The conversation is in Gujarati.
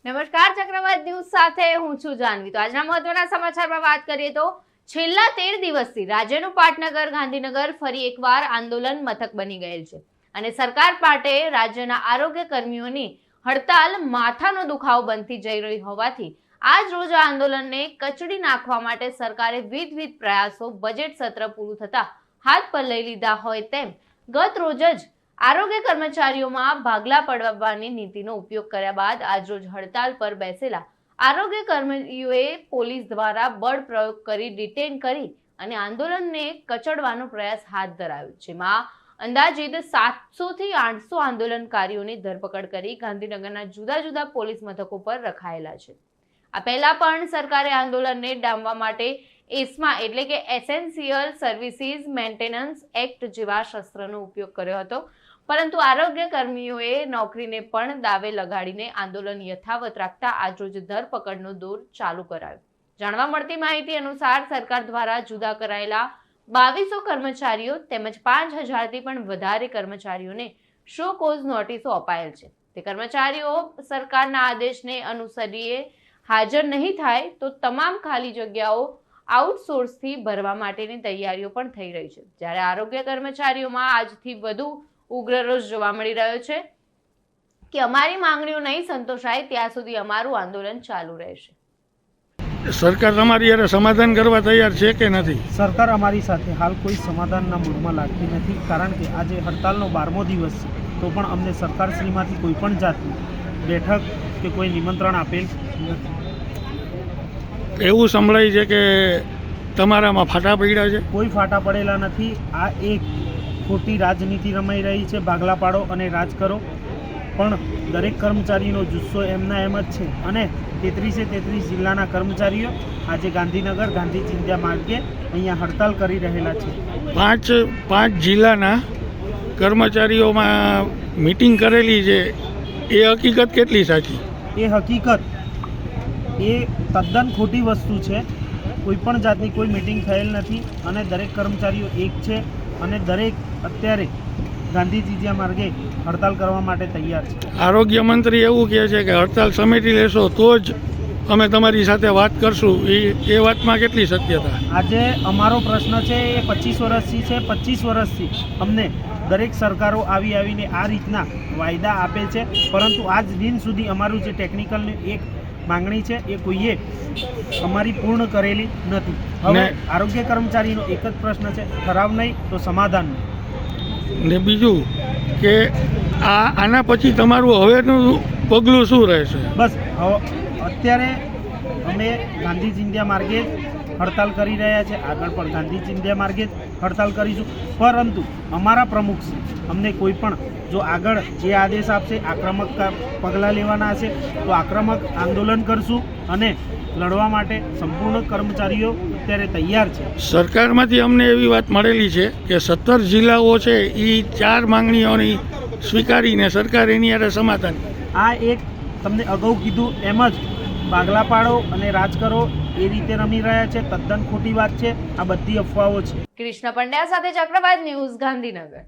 નમસ્કાર, ચક્રવાત ન્યૂઝ સાથે હું છું જાનવી। તો આજના મહત્વના સમાચારમાં વાત કરીએ તો છેલ્લા 13 દિવસથી રાજ્યનું પાટનગર ગાંધીનગર ફરી એકવાર આંદોલન મથક બની ગયેલ છે અને સરકાર માટે રાજ્યના આરોગ્ય કર્મીઓની હડતાલ માથાનો દુખાવો બનતી જઈ રહી હોવાથી આજ રોજ આ આંદોલનને કચડી નાખવા માટે સરકારે વિવિધ પ્રયાસો બજેટ સત્ર પૂરું થતા હાથ પર લઈ લીધા હોય તેમ ગત રોજ જ આરોગ્ય કર્મચારીઓમાં ભાગલા પડવાની નીતિનો ઉપયોગ કર્યા બાદ આજરોજ હડતાલ પર બેસેલા આરોગ્ય કર્મીઓએ પોલીસ દ્વારા બળ પ્રયોગ કરી ડિટેન કરી અને આંદોલનને કચડવાનો પ્રયાસ હાથ ધરાયો, જેમાં અંદાજિત 700 થી 800 આંદોલનકારીઓની ધરપકડ કરી ગાંધીનગરના જુદા જુદા પોલીસ મથકો પર રખાયેલા છે। આ પહેલા પણ સરકારે આંદોલનને ડામવા માટે એસ્મા એટલે કે એસેન્શિયલ સર્વિસીસ મેન્ટેનન્સ એક્ટ જેવા શસ્ત્રનો ઉપયોગ કર્યો હતો, પરંતુ આરોગ્ય કર્મીઓએ નોકરીને પણ દાવે લગાડીને આંદોલન યથાવત રાખતા આજરોજ ધરપકડનો દોર ચાલુ કરાયો। જાણવા મળતી માહિતી અનુસાર સરકાર દ્વારા જુદા કરાયેલા 2200 કર્મચારીઓ તેમજ 5000થી પણ વધારે કર્મચારીઓને શો કોઝ નોટિસો અપાયેલ છે। તે કર્મચારીઓ સરકારના આદેશને અનુસરીને હાજર નહીં થાય તો તમામ ખાલી જગ્યાઓ આઉટસોર્સથી ભરવા માટેની તૈયારીઓ પણ થઈ રહી છે, જ્યારે આરોગ્ય કર્મચારીઓમાં આજથી વધુ ઉગ્ર રોષ જોવા મળી રહ્યો છે કે અમારી માંગણીઓ નહીં સંતોષાય ત્યાં સુધી અમારું આંદોલન ચાલુ રહેશે। સરકાર તમારી યારે સમાધાન કરવા તૈયાર છે કે નથી? સરકાર અમારી સાથે હાલ કોઈ સમાધાનના મૂડમાં લાગતી નથી, કારણ કે આજે હડતાલનો 12મો દિવસ છે, તો પણ અમને સરકારશ્રીમાંથી કોઈ પણ જાતની બેઠક કે કોઈ નિમંત્રણ આપેલ નથી। એવું સંભળાય છે કે તમારામાં ફાટા પડ્યા છે? કોઈ ફાટા પડેલા નથી। આ એક ખોટી રાજનીતિ રમાઈ રહી છે, ભાગલા પાડો અને રાજ કરો, પણ દરેક કર્મચારીનો જુસ્સો એમના એમ જ છે અને 33 જિલ્લાના કર્મચારીઓ આજે ગાંધીનગર ગાંધી ચિંધ્યા માર્ગે અહીંયા હડતાલ કરી રહેલા છે। પાંચ જિલ્લાના કર્મચારીઓમાં મીટિંગ કરેલી છે, એ હકીકત કેટલી સાચી? એ હકીકત એ તદ્દન ખોટી વસ્તુ છે। કોઈ પણ જાતની કોઈ મીટિંગ થયેલ નથી અને દરેક કર્મચારીઓ એક છે અને દરેક અત્યારે ગાંધી ચિંધ્યા માર્ગે હડતાલ કરવા માટે તૈયાર છે। આરોગ્ય મંત્રી એવું કહે છે કે હડતાલ સમેટી લેશો તો જ અમે તમારી સાથે વાત કરશું, એ વાતમાં કેટલી સત્યતા? આજે અમારો પ્રશ્ન છે એ 25 વર્ષથી છે। 25 વર્ષથી અમને દરેક સરકારો આવીને આ રીતના વાયદા આપે છે, પરંતુ આજ દિન સુધી અમારું જે ટેકનિકલની એક માંગણી છે એ કોઈએ અમારી પૂર્ણ કરેલી નથી। હવે આરોગ્ય કર્મચારીનો એક જ પ્રશ્ન છે, ઠરાવ નહીં તો સમાધાન નહીં। ને બીજું કે આના પછી તમારું હવેનું પગલું શું રહેશે? બસ હવે અત્યારે અમે ગાંધી ચિંધ્યા માર્ગે હડતાલ કરી રહ્યા છે, આગળ પણ ગાંધી ચિંધ્યા માર્ગે હડતાલ કરીશું, પરંતુ અમારા પ્રમુખ અમને કોઈ પણ જો આગળ જે આદેશ આપશે આક્રમક પગલાં લેવાના હશે તો આક્રમક આંદોલન કરશું અને લડવા માટે સંપૂર્ણ કર્મચારીઓ અત્યારે તૈયાર છે। સરકારમાંથી અમને એવી વાત મળેલી છે કે 17 જિલ્લાઓ છે એ 4 માંગણીઓની સ્વીકારીને સરકાર એની યારે સમાધાન। આ એક તમને અગાઉ કીધું એમ જ ભાગલા પાડો અને રાજ કરો એ રીતે રમી રહ્યા છે, તદ્દન ખોટી વાત છે। આ બધી અફવાઓ છે। કૃષ્ણ પંડ્યા સાથે ચક્રવાત ન્યૂઝ, ગાંધીનગર।